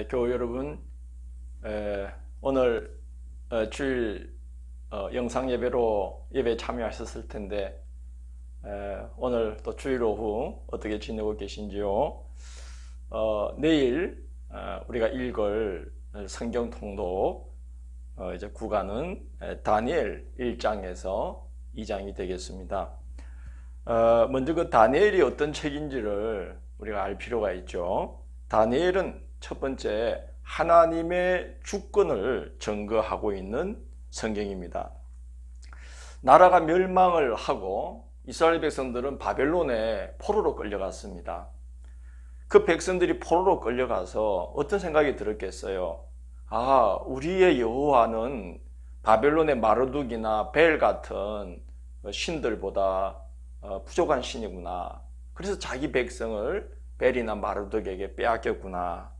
교우 여러분, 오늘 주일 영상 예배로 예배에 참여하셨을 텐데 오늘 또 주일 오후 어떻게 지내고 계신지요? 내일 우리가 읽을 성경 통독 이제 구간은 다니엘 1장에서 2장이 되겠습니다. 먼저 그 다니엘이 어떤 책인지를 우리가 알 필요가 있죠. 다니엘은 첫 번째 하나님의 주권을 증거하고 있는 성경입니다. 나라가 멸망을 하고 이스라엘 백성들은 바벨론에 포로로 끌려갔습니다. 그 백성들이 포로로 끌려가서 어떤 생각이 들었겠어요? 우리의 여호와는 바벨론의 마르둑이나 벨 같은 신들보다 부족한 신이구나. 그래서 자기 백성을 벨이나 마르둑에게 빼앗겼구나.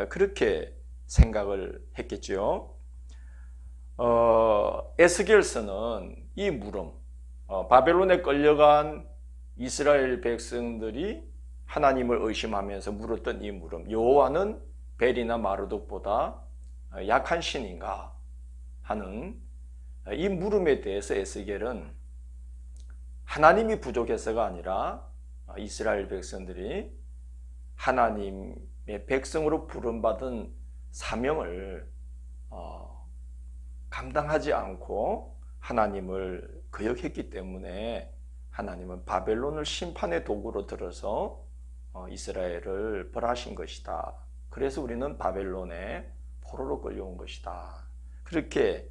그렇게 생각을 했겠죠. 에스겔서는 이 물음, 바벨론에 끌려간 이스라엘 백성들이 하나님을 의심하면서 물었던 이 물음, 여호와는 벨이나 마르둑보다 약한 신인가 하는 이 물음에 대해서 에스겔은 하나님이 부족해서가 아니라 이스라엘 백성들이 하나님의 백성으로 부름받은 사명을 감당하지 않고 하나님을 거역했기 때문에 하나님은 바벨론을 심판의 도구로 들어서 이스라엘을 벌하신 것이다. 그래서 우리는 바벨론에 포로로 끌려온 것이다. 그렇게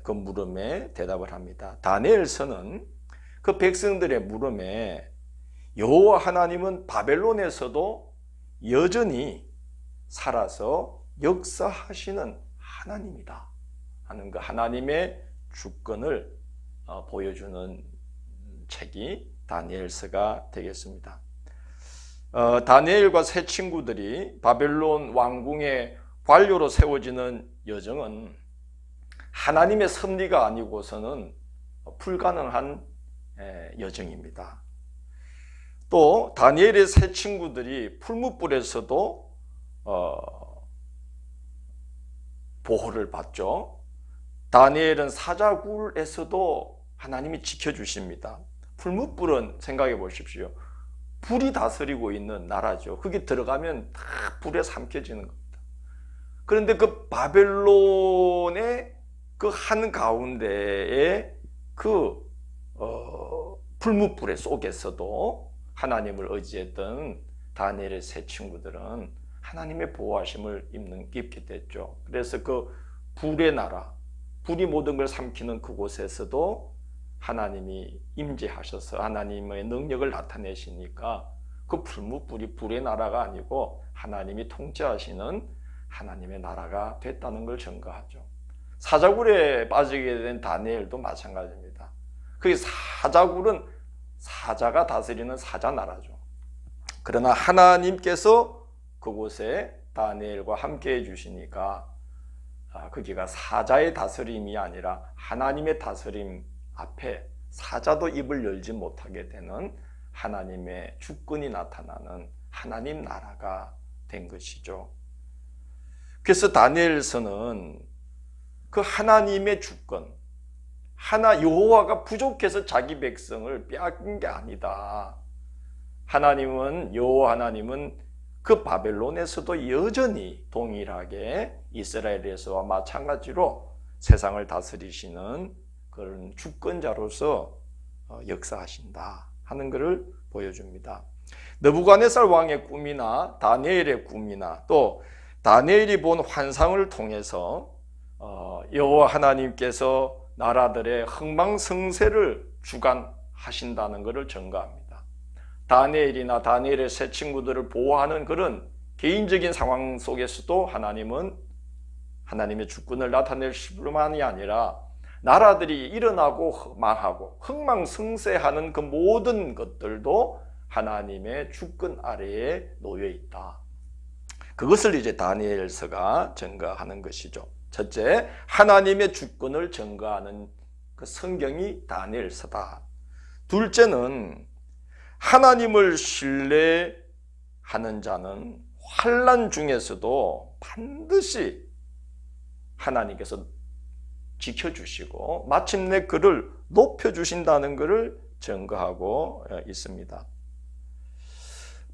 그 물음에 대답을 합니다. 다니엘서는 그 백성들의 물음에 여호와 하나님은 바벨론에서도 여전히 살아서 역사하시는 하나님이다 하는 그 하나님의 주권을 보여주는 책이 다니엘서가 되겠습니다. 다니엘과 세 친구들이 바벨론 왕궁의 관료로 세워지는 여정은 하나님의 섭리가 아니고서는 불가능한 여정입니다. 또 다니엘의 세 친구들이 풀무불에서도 보호를 받죠. 다니엘은 사자굴에서도 하나님이 지켜주십니다. 풀무불은 생각해 보십시오. 불이 다스리고 있는 나라죠. 거기 들어가면 다 불에 삼켜지는 겁니다. 그런데 그 바벨론의 그 한가운데에 그 풀무불의 속에서도 하나님을 의지했던 다니엘의 세 친구들은 하나님의 보호하심을 입게 됐죠. 그래서 그 불의 나라, 불이 모든 걸 삼키는 그곳에서도 하나님이 임재하셔서 하나님의 능력을 나타내시니까 그 풀무불이 불의 나라가 아니고 하나님이 통치하시는 하나님의 나라가 됐다는 걸 증거하죠. 사자굴에 빠지게 된 다니엘도 마찬가지입니다. 그 사자굴은 사자가 다스리는 사자 나라죠. 그러나 하나님께서 그곳에 다니엘과 함께 해주시니까 거기가 사자의 다스림이 아니라 하나님의 다스림 앞에 사자도 입을 열지 못하게 되는 하나님의 주권이 나타나는 하나님 나라가 된 것이죠. 그래서 다니엘서는 그 하나님의 주권, 여호와가 부족해서 자기 백성을 빼앗긴 게 아니다. 여호와 하나님은 그 바벨론에서도 여전히 동일하게 이스라엘에서와 마찬가지로 세상을 다스리시는 그런 주권자로서 역사하신다 하는 것을 보여줍니다. 느부갓네살 왕의 꿈이나 다니엘의 꿈이나 또 다니엘이 본 환상을 통해서 여호와 하나님께서 나라들의 흥망성쇠를 주관하신다는 것을 증거합니다. 다니엘이나 다니엘의 세 친구들을 보호하는 그런 개인적인 상황 속에서도 하나님은 하나님의 주권을 나타내실 뿐만이 아니라 나라들이 일어나고 망하고 흥망성쇠하는 그 모든 것들도 하나님의 주권 아래에 놓여 있다. 그것을 이제 다니엘서가 증거하는 것이죠. 첫째, 하나님의 주권을 증거하는 그 성경이 다니엘서다. 둘째는 하나님을 신뢰하는 하는 자는 환난 중에서도 반드시 하나님께서 지켜주시고 마침내 그를 높여주신다는 것을 증거하고 있습니다.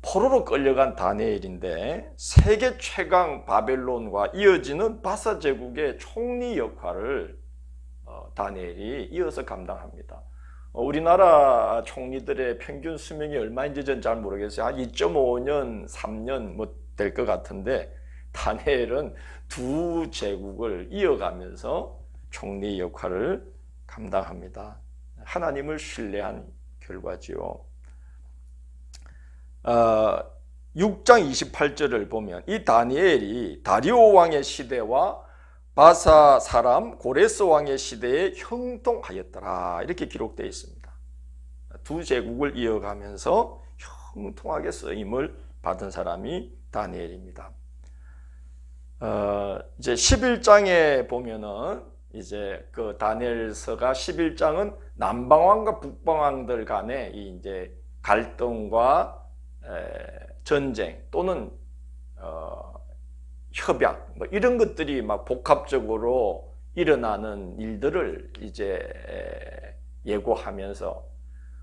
포로로 끌려간 다니엘인데 세계 최강 바벨론과 이어지는 바사 제국의 총리 역할을 다니엘이 이어서 감당합니다. 우리나라 총리들의 평균 수명이 얼마인지 전 잘 모르겠어요. 한 2.5년, 3년 뭐 될 것 같은데 다니엘은 두 제국을 이어가면서 총리 역할을 감당합니다. 하나님을 신뢰한 결과지요. 6장 28절을 보면 이 다니엘이 다리오 왕의 시대와 바사 사람 고레스 왕의 시대에 형통하였더라 이렇게 기록되어 있습니다. 두 제국을 이어가면서 형통하게 쓰임을 받은 사람이 다니엘입니다. 이제 11장에 보면은 이제 그 다니엘서가 11장은 남방왕과 북방왕들 간의 이 이제 갈등과 전쟁 또는 협약 뭐 이런 것들이 막 복합적으로 일어나는 일들을 이제 예고하면서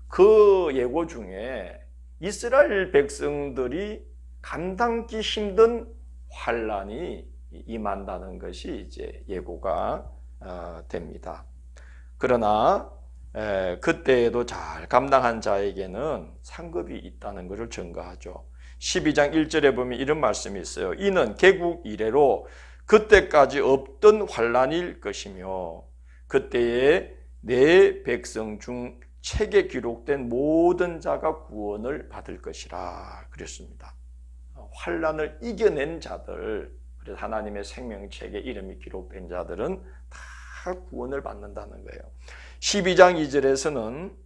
그 예고 중에 이스라엘 백성들이 감당기 힘든 환란이 임한다는 것이 이제 예고가 됩니다. 그러나 그때에도 잘 감당한 자에게는 상급이 있다는 것을 증거하죠. 12장 1절에 보면 이런 말씀이 있어요. 이는 개국 이래로 그때까지 없던 환란일 것이며 그때에 내 백성 중 책에 기록된 모든 자가 구원을 받을 것이라 그랬습니다. 환란을 이겨낸 자들, 그래서 하나님의 생명책에 이름이 기록된 자들은 다 구원을 받는다는 거예요. 12장 2절에서는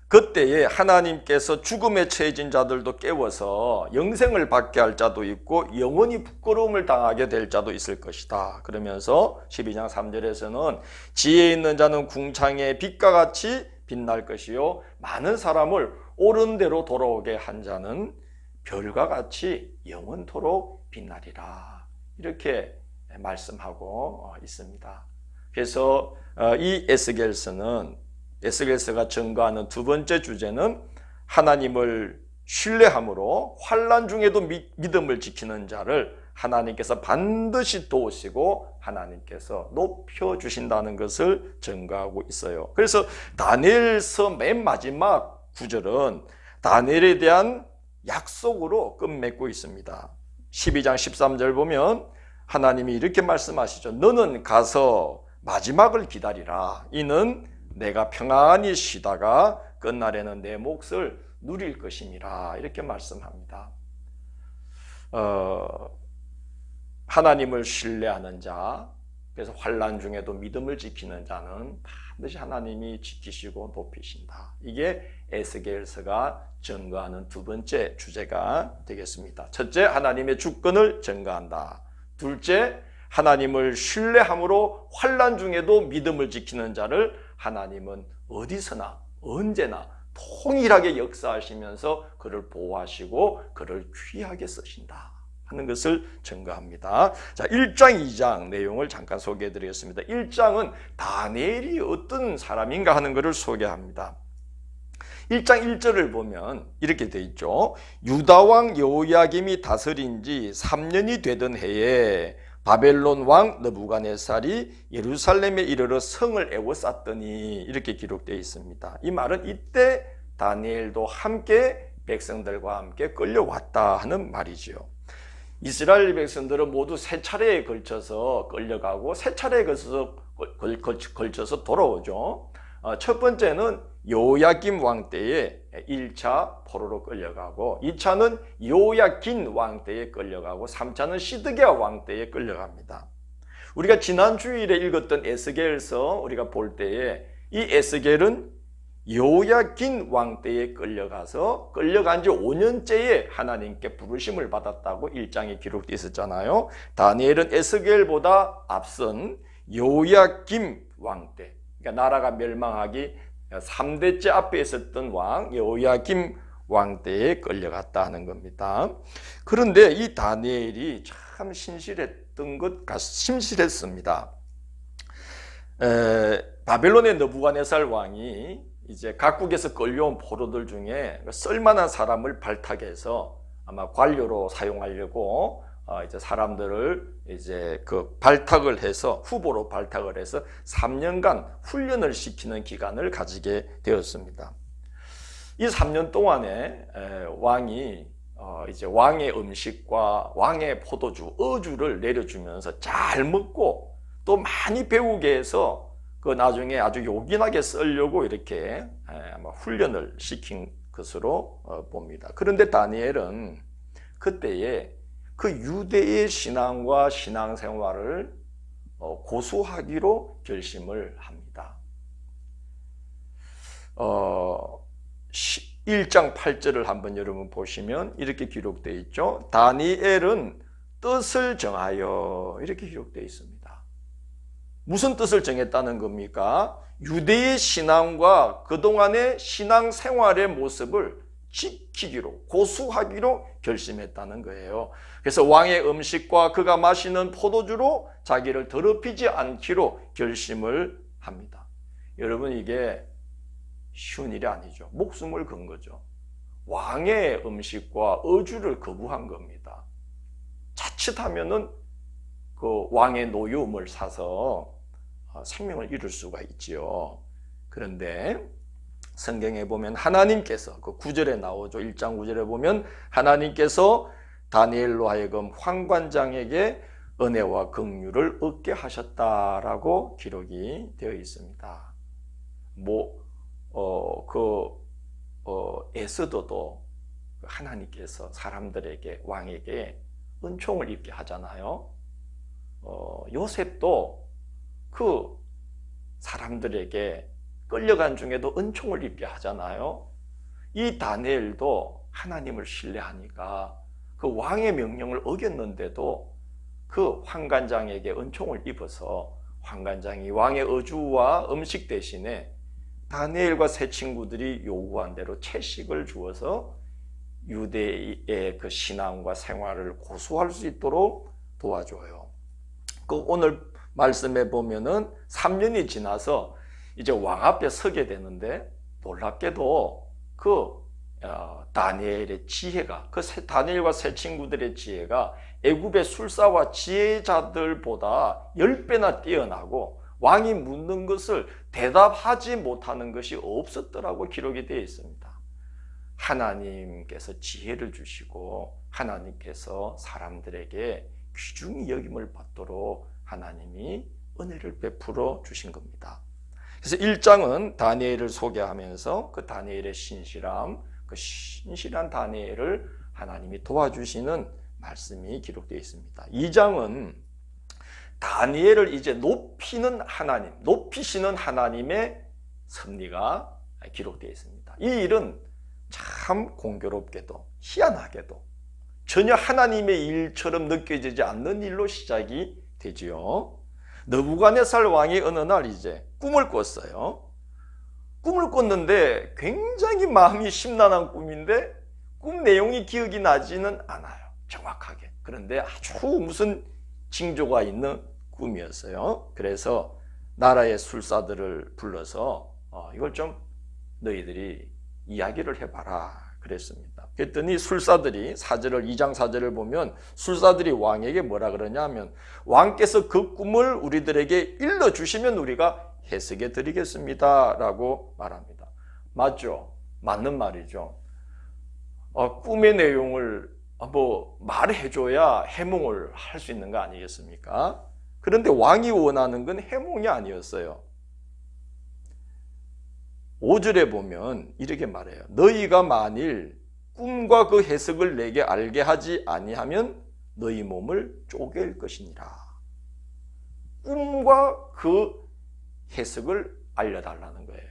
그때에 하나님께서 죽음에 처해진 자들도 깨워서 영생을 받게 할 자도 있고 영원히 부끄러움을 당하게 될 자도 있을 것이다. 그러면서 12장 3절에서는 지혜 있는 자는 궁창의 빛과 같이 빛날 것이요 많은 사람을 옳은 대로 돌아오게 한 자는 별과 같이 영원토록 빛나리라. 이렇게 말씀하고 있습니다. 그래서 이 에스겔서가 증거하는 두 번째 주제는 하나님을 신뢰함으로 환난 중에도 믿음을 지키는 자를 하나님께서 반드시 도우시고 하나님께서 높여주신다는 것을 증거하고 있어요. 그래서 다니엘서 맨 마지막 구절은 다니엘에 대한 약속으로 끝맺고 있습니다. 12장 13절 보면 하나님이 이렇게 말씀하시죠. 너는 가서 마지막을 기다리라. 이는 내가 평안히 쉬다가 끝날에는 내 몫을 누릴 것임이라. 이렇게 말씀합니다. 하나님을 신뢰하는 자, 그래서 환난 중에도 믿음을 지키는 자는 반드시 하나님이 지키시고 높이신다. 이게 에스겔서가 증거하는 두 번째 주제가 되겠습니다. 첫째, 하나님의 주권을 증거한다. 둘째, 하나님을 신뢰함으로 환난 중에도 믿음을 지키는 자를 하나님은 어디서나 언제나 통일하게 역사하시면서 그를 보호하시고 그를 귀하게 쓰신다 하는 것을 증거합니다. 자, 1장, 2장 내용을 잠깐 소개해 드리겠습니다. 1장은 다니엘이 어떤 사람인가 하는 것을 소개합니다. 1장 1절을 보면 이렇게 되어 있죠. 유다왕 여호야김이 다스린 지 3년이 되던 해에 바벨론 왕 느부갓네살이 예루살렘에 이르러 성을 에워쌌더니 이렇게 기록되어 있습니다. 이 말은 이때 다니엘도 함께 백성들과 함께 끌려왔다 하는 말이지요. 이스라엘 백성들은 모두 세 차례에 걸쳐서 끌려가고 세 차례에 걸쳐서 돌아오죠. 첫 번째는 요야김 왕 때에 1차 포로로 끌려가고 2차는 요야긴 왕 때에 끌려가고 3차는 시드기야 왕 때에 끌려갑니다. 우리가 지난 주일에 읽었던 에스겔서 우리가 볼 때에 이 에스겔은 요야긴 왕 때에 끌려간 지 5년째에 하나님께 부르심을 받았다고 1장에 기록되어 있었잖아요. 다니엘은 에스겔보다 앞선 요야김 왕 때, 그러니까 나라가 멸망하기 3대째 앞에 있었던 왕 요야김 왕때에 끌려갔다 하는 겁니다. 그런데 이 다니엘이 참 신실했습니다. 바벨론의 느부갓네살 왕이 이제 각국에서 끌려온 포로들 중에 쓸만한 사람을 발탁해서 아마 관료로 사용하려고 이제 사람들을 이제 그 발탁을 해서 후보로 발탁을 해서 3년간 훈련을 시키는 기간을 가지게 되었습니다. 이 3년 동안에 왕이 이제 왕의 음식과 왕의 포도주, 어주를 내려주면서 잘 먹고 또 많이 배우게 해서 그 나중에 아주 요긴하게 쓰려고 이렇게 아마 훈련을 시킨 것으로 봅니다. 그런데 다니엘은 그때에 그 유대의 신앙과 신앙생활을 고수하기로 결심을 합니다. 1장 8절을 한번 여러분 보시면 이렇게 기록되어 있죠. 다니엘은 뜻을 정하여, 이렇게 기록되어 있습니다. 무슨 뜻을 정했다는 겁니까? 유대의 신앙과 그동안의 신앙생활의 모습을 지키기로, 고수하기로 결심했다는 거예요. 그래서 왕의 음식과 그가 마시는 포도주로 자기를 더럽히지 않기로 결심을 합니다. 여러분, 이게 쉬운 일이 아니죠. 목숨을 건 거죠. 왕의 음식과 어주를 거부한 겁니다. 자칫하면은 그 왕의 노여움을 사서 생명을 잃을 수가 있지요. 그런데 성경에 보면 하나님께서, 그 9절에 나오죠. 1장 9절에 보면 하나님께서 다니엘로 하여금 황관장에게 은혜와 긍휼을 얻게 하셨다라고 기록이 되어 있습니다. 에스더도 하나님께서 사람들에게, 왕에게 은총을 입게 하잖아요. 요셉도 그 사람들에게 끌려간 중에도 은총을 입게 하잖아요. 이 다니엘도 하나님을 신뢰하니까 그 왕의 명령을 어겼는데도 그 황관장에게 은총을 입어서 황관장이 왕의 어주와 음식 대신에 다니엘과 세 친구들이 요구한 대로 채식을 주어서 유대의 그 신앙과 생활을 고수할 수 있도록 도와줘요. 그 오늘 말씀에 보면은 3년이 지나서 이제 왕 앞에 서게 되는데, 놀랍게도 그 다니엘의 지혜가, 다니엘과 세 친구들의 지혜가 애굽의 술사와 지혜자들보다 10배나 뛰어나고 왕이 묻는 것을 대답하지 못하는 것이 없었더라고 기록이 되어 있습니다. 하나님께서 지혜를 주시고 하나님께서 사람들에게 귀중히 여김을 받도록 하나님이 은혜를 베풀어 주신 겁니다. 그래서 1장은 다니엘을 소개하면서 그 다니엘의 신실함, 그 신실한 다니엘을 하나님이 도와주시는 말씀이 기록되어 있습니다. 2장은 다니엘을 이제 높이는 하나님, 높이시는 하나님의 섭리가 기록되어 있습니다. 이 일은 참 공교롭게도, 희한하게도 전혀 하나님의 일처럼 느껴지지 않는 일로 시작이 되지요. 느부갓네살 왕이 어느 날 이제 꿈을 꿨어요. 꿈을 꿨는데 굉장히 마음이 심란한 꿈인데 꿈 내용이 기억이 나지는 않아요, 정확하게. 그런데 아주 무슨 징조가 있는 꿈이었어요. 그래서 나라의 술사들을 불러서 이걸 좀 너희들이 이야기를 해봐라 그랬습니다. 그랬더니 술사들이 2장 4절을 보면 술사들이 왕에게 뭐라 그러냐 하면, 왕께서 그 꿈을 우리들에게 일러주시면 우리가 해석해 드리겠습니다 라고 말합니다. 맞죠? 맞는 말이죠. 꿈의 내용을 말해줘야 해몽을 할 수 있는 거 아니겠습니까? 그런데 왕이 원하는 건 해몽이 아니었어요. 5절에 보면 이렇게 말해요. 너희가 만일 꿈과 그 해석을 내게 알게 하지 아니하면 너희 몸을 쪼갤 것이니라. 꿈과 그 해석을 알려달라는 거예요.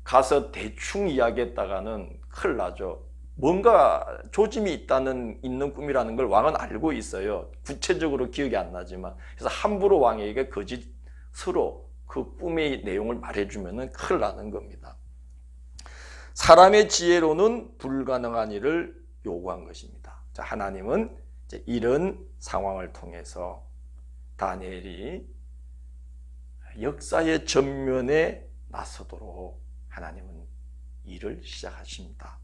가서 대충 이야기했다가는 큰일 나죠. 뭔가 조짐이 있는 꿈이라는 걸 왕은 알고 있어요. 구체적으로 기억이 안 나지만. 그래서 함부로 왕에게 거짓으로 그 꿈의 내용을 말해주면 큰일 나는 겁니다. 사람의 지혜로는 불가능한 일을 요구한 것입니다. 자, 하나님은 이제 이런 상황을 통해서 다니엘이 역사의 전면에 나서도록 하나님은 일을 시작하십니다.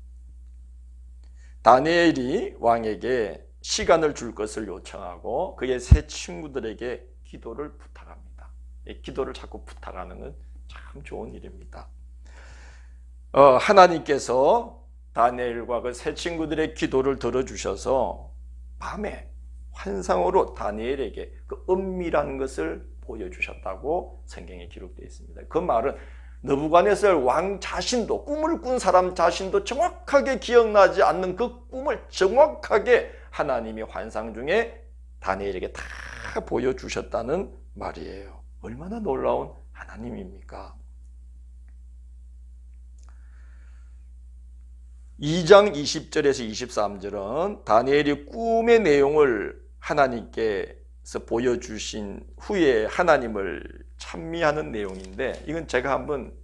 다니엘이 왕에게 시간을 줄 것을 요청하고 그의 세 친구들에게 기도를 부탁합니다. 기도를 자꾸 부탁하는 건 참 좋은 일입니다. 하나님께서 다니엘과 그 세 친구들의 기도를 들어주셔서 밤에 환상으로 다니엘에게 그 은밀한 것을 보여주셨다고 성경에 기록되어 있습니다. 그 말은 느부갓네살 왕 자신도, 꿈을 꾼 사람 자신도 정확하게 기억나지 않는 그 꿈을 정확하게 하나님이 환상 중에 다니엘에게 다 보여주셨다는 말이에요. 얼마나 놀라운 하나님입니까? 2장 20절에서 23절은 다니엘이 꿈의 내용을 하나님께서 보여주신 후에 하나님을 찬미하는 내용인데, 이건 제가 한번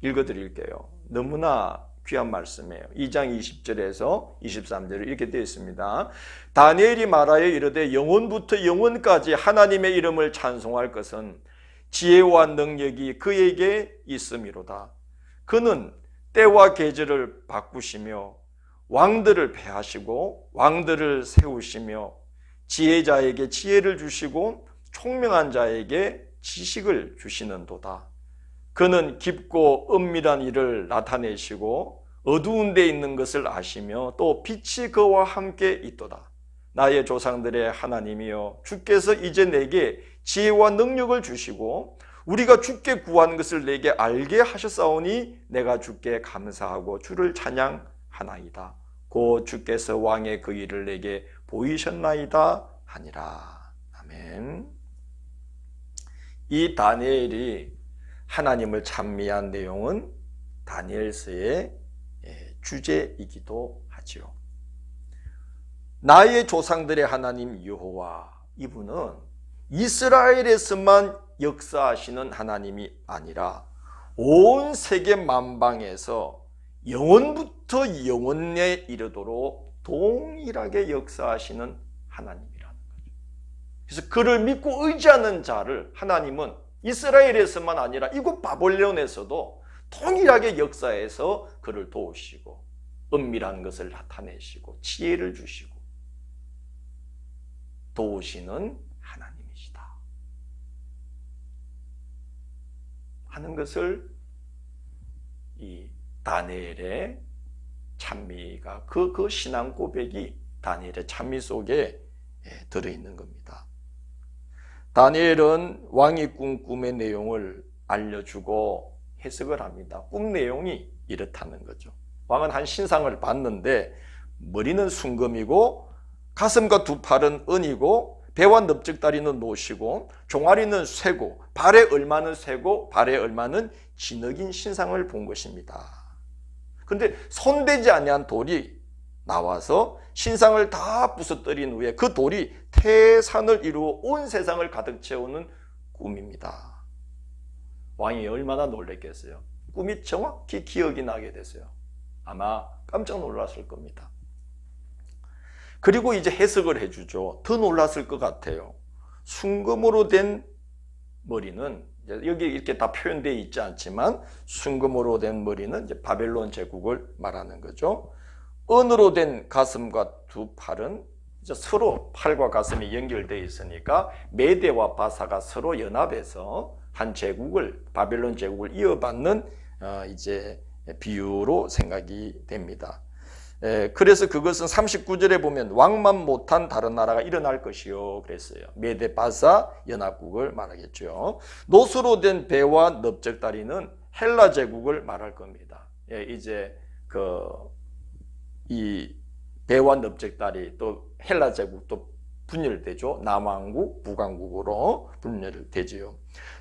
읽어드릴게요. 너무나 귀한 말씀이에요. 2장 20절에서 23절에 이렇게 되어 있습니다. 다니엘이 말하여 이르되 영원부터 영원까지 하나님의 이름을 찬송할 것은 지혜와 능력이 그에게 있음이로다. 그는 때와 계절을 바꾸시며 왕들을 폐하시고 왕들을 세우시며 지혜자에게 지혜를 주시고 총명한 자에게 지식을 주시는도다. 그는 깊고 은밀한 일을 나타내시고 어두운 데 있는 것을 아시며 또 빛이 그와 함께 있도다. 나의 조상들의 하나님이여, 주께서 이제 내게 지혜와 능력을 주시고 우리가 주께 구한 것을 내게 알게 하셨사오니 내가 주께 감사하고 주를 찬양하나이다. 곧 주께서 왕의 그 일을 내게 보이셨나이다 하니라. 아멘. 이 다니엘이 하나님을 찬미한 내용은 다니엘서의 주제이기도 하지요. 나의 조상들의 하나님 여호와, 이분은 이스라엘에서만 역사하시는 하나님이 아니라 온 세계 만방에서 영원부터 영원에 이르도록 동일하게 역사하시는 하나님이라는 거죠. 그래서 그를 믿고 의지하는 자를 하나님은 이스라엘에서만 아니라 이곳 바벨론에서도 동일하게 역사해서 그를 도우시고 은밀한 것을 나타내시고 지혜를 주시고 도우시는 하나님이시다 하는 것을 이 다니엘의 찬미가 그 신앙 고백이 다니엘의 찬미 속에 들어있는 겁니다. 다니엘은 왕이 꾼 꿈의 내용을 알려주고 해석을 합니다. 꿈 내용이 이렇다는 거죠. 왕은 한 신상을 봤는데 머리는 순금이고 가슴과 두 팔은 은이고 배와 넓적다리는 노시고 종아리는 쇠고 발에 얼마는 쇠고 발에 얼마는 진흙인 신상을 본 것입니다. 그런데 손대지 아니한 돌이 나와서 신상을 다 부서뜨린 후에 그 돌이 태산을 이루어 온 세상을 가득 채우는 꿈입니다. 왕이 얼마나 놀랐겠어요. 꿈이 정확히 기억이 나게 됐어요. 아마 깜짝 놀랐을 겁니다. 그리고 이제 해석을 해주죠. 더 놀랐을 것 같아요. 순금으로 된 머리는, 여기 이렇게 다 표현되어 있지 않지만 순금으로 된 머리는 이제 바벨론 제국을 말하는 거죠. 은으로 된 가슴과 두 팔은 이제 서로 팔과 가슴이 연결되어 있으니까 메대와 바사가 서로 연합해서 한 제국을, 바벨론 제국을 이어받는 이제 비유로 생각이 됩니다. 그래서 그것은 39절에 보면 왕만 못한 다른 나라가 일어날 것이요 그랬어요. 메대 바사 연합국을 말하겠죠. 노수로 된 배와 넓적다리는 헬라 제국을 말할 겁니다. 이제 이 배와 넓적다리 또 헬라 제국도 분열되죠. 남왕국, 북왕국으로 분열되지요.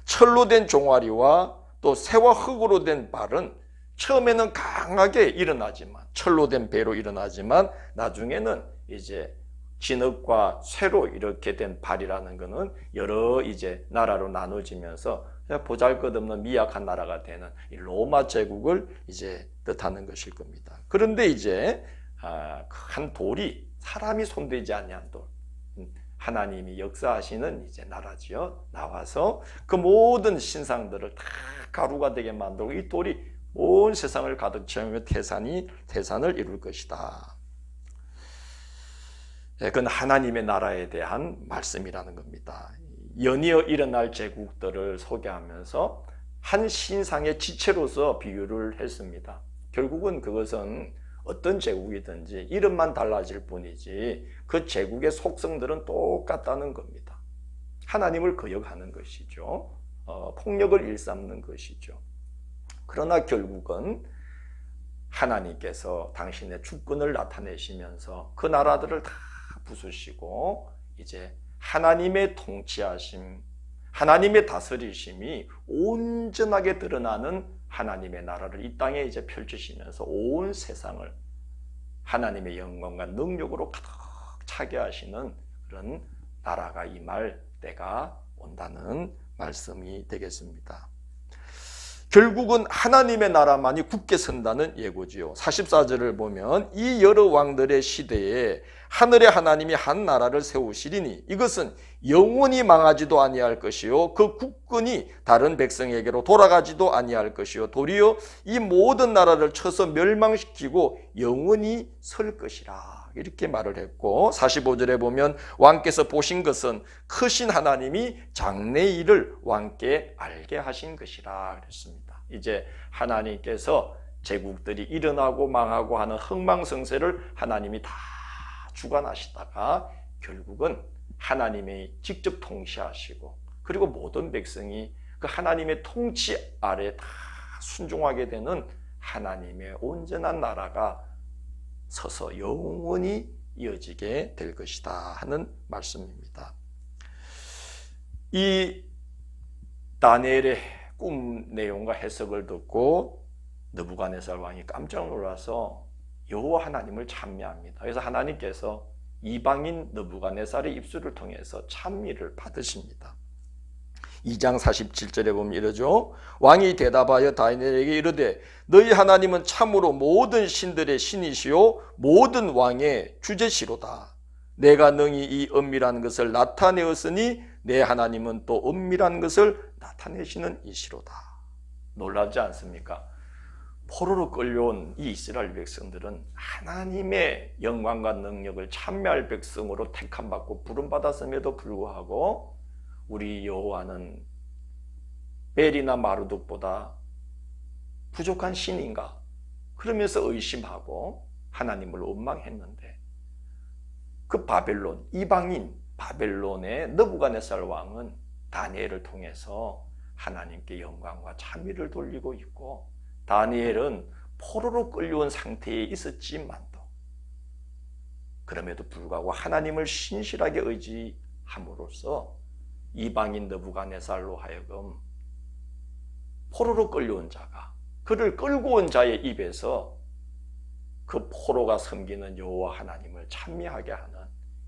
철로 된 종아리와 또 새와 흙으로 된 발은 처음에는 강하게 일어나지만, 철로 된 배로 일어나지만 나중에는 이제 진흙과 쇠로 이렇게 된 발이라는 것은 여러 이제 나라로 나눠지면서 보잘것없는 미약한 나라가 되는 이 로마 제국을 이제 뜻하는 것일 겁니다. 그런데 이제 한 돌이 사람이 손대지 아니한 돌, 하나님이 역사하시는 이제 나라지요. 나와서 그 모든 신상들을 다 가루가 되게 만들고 이 돌이 온 세상을 가득 채우며 태산을 이룰 것이다. 그건 하나님의 나라에 대한 말씀이라는 겁니다. 연이어 일어날 제국들을 소개하면서 한 신상의 지체로서 비유를 했습니다. 결국은 그것은 어떤 제국이든지 이름만 달라질 뿐이지 그 제국의 속성들은 똑같다는 겁니다. 하나님을 거역하는 것이죠. 폭력을 일삼는 것이죠. 그러나 결국은 하나님께서 당신의 주권을 나타내시면서 그 나라들을 다 부수시고 이제 하나님의 통치하심, 하나님의 다스리심이 온전하게 드러나는 하나님의 나라를 이 땅에 이제 펼치시면서 온 세상을 하나님의 영광과 능력으로 가득 차게 하시는 그런 나라가 임할 때가 온다는 말씀이 되겠습니다. 결국은 하나님의 나라만이 굳게 선다는 예고지요. 44절을 보면 이 여러 왕들의 시대에 하늘의 하나님이 한 나라를 세우시리니 이것은 영원히 망하지도 아니할 것이요 그 국권이 다른 백성에게로 돌아가지도 아니할 것이요 도리어 이 모든 나라를 쳐서 멸망시키고 영원히 설 것이라 이렇게 말을 했고 45절에 보면 왕께서 보신 것은 크신 하나님이 장래의 일을 왕께 알게 하신 것이라 그랬습니다. 이제 하나님께서 제국들이 일어나고 망하고 하는 흥망성쇠를 하나님이 다 주관하시다가 결국은 하나님이 직접 통치하시고 그리고 모든 백성이 그 하나님의 통치 아래 다 순종하게 되는 하나님의 온전한 나라가 서서 영원히 이어지게 될 것이다 하는 말씀입니다. 이 다니엘의 꿈 내용과 해석을 듣고 느부갓네살 왕이 깜짝 놀라서 여호와 하나님을 찬미합니다. 그래서 하나님께서 이방인 느부갓네살의 입술을 통해서 찬미를 받으십니다. 2장 47절에 보면 이러죠. 왕이 대답하여 다니엘에게 이르되 너희 하나님은 참으로 모든 신들의 신이시요 모든 왕의 주제시로다. 내가 능히 이 은밀한 것을 나타내었으니 내 하나님은 또 은밀한 것을 나타내시는 이시로다. 놀랍지 않습니까? 포로로 끌려온 이 이스라엘 백성들은 하나님의 영광과 능력을 찬미할 백성으로 택함받고 부름받았음에도 불구하고 우리 여호와는 벨이나 마르둑보다 부족한 신인가? 그러면서 의심하고 하나님을 원망했는데 그 바벨론, 이방인 바벨론의 느부갓네살 왕은 다니엘을 통해서 하나님께 영광과 찬미를 돌리고 있고 다니엘은 포로로 끌려온 상태에 있었지만도 그럼에도 불구하고 하나님을 신실하게 의지함으로써 이방인 느부갓네살로 하여금 포로로 끌려온 자가 그를 끌고 온 자의 입에서 그 포로가 섬기는 여호와 하나님을 찬미하게 하는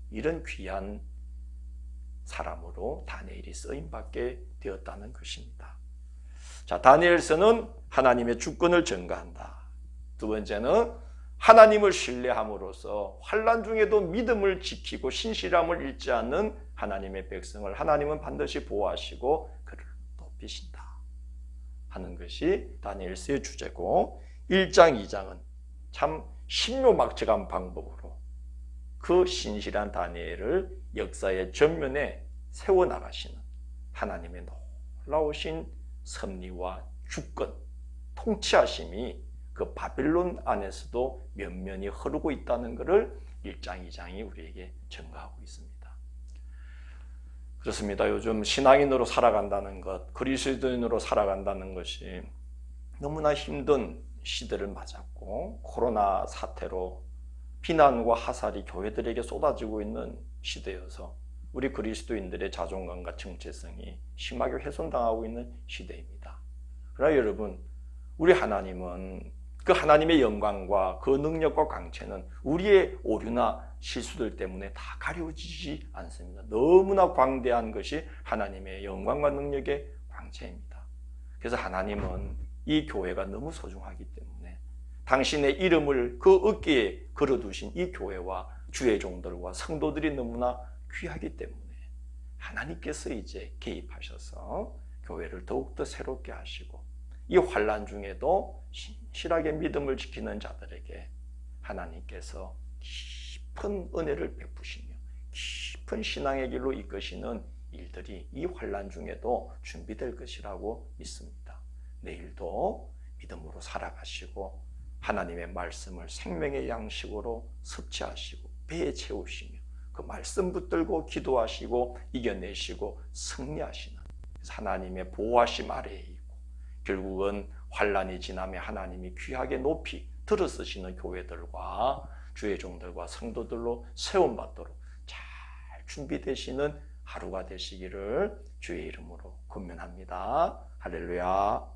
이런 귀한 사람으로 다니엘이 쓰임받게 되었다는 것입니다. 자, 다니엘서는 하나님의 주권을 전가한다. 두 번째는 하나님을 신뢰함으로써 환난 중에도 믿음을 지키고 신실함을 잃지 않는 하나님의 백성을 하나님은 반드시 보호하시고 그를 높이신다 하는 것이 다니엘서의 주제고 1장, 2장은 참 신묘막측한 방법으로 그 신실한 다니엘을 역사의 전면에 세워나가시는 하나님의 놀라우신 섭리와 주권, 통치하심이 그 바벨론 안에서도 면면이 흐르고 있다는 것을 1장, 2장이 우리에게 증거하고 있습니다. 그렇습니다. 요즘 신앙인으로 살아간다는 것, 그리스도인으로 살아간다는 것이 너무나 힘든 시대를 맞았고 코로나 사태로 비난과 하살이 교회들에게 쏟아지고 있는 시대여서 우리 그리스도인들의 자존감과 정체성이 심하게 훼손당하고 있는 시대입니다. 그러나 여러분, 우리 하나님은 그 하나님의 영광과 그 능력과 광채는 우리의 오류나 실수들 때문에 다 가려지지 않습니다. 너무나 광대한 것이 하나님의 영광과 능력의 광채입니다. 그래서 하나님은 이 교회가 너무 소중하기 때문에 당신의 이름을 그 어깨에 걸어두신 이 교회와 주의 종들과 성도들이 너무나 귀하기 때문에 하나님께서 이제 개입하셔서 교회를 더욱더 새롭게 하시고 이 환난 중에도 신실하게 믿음을 지키는 자들에게 하나님께서 깊은 은혜를 베푸시며 깊은 신앙의 길로 이끄시는 일들이 이 환난 중에도 준비될 것이라고 믿습니다. 내일도 믿음으로 살아가시고 하나님의 말씀을 생명의 양식으로 섭취하시고 배에 채우시며 그 말씀 붙들고 기도하시고 이겨내시고 승리하시는 하나님의 보호하심 아래에 있고 결국은 환난이 지나며 하나님이 귀하게 높이 들어서시는 교회들과 주의 종들과 성도들로 세움받도록 잘 준비되시는 하루가 되시기를 주의 이름으로 권면합니다. 할렐루야.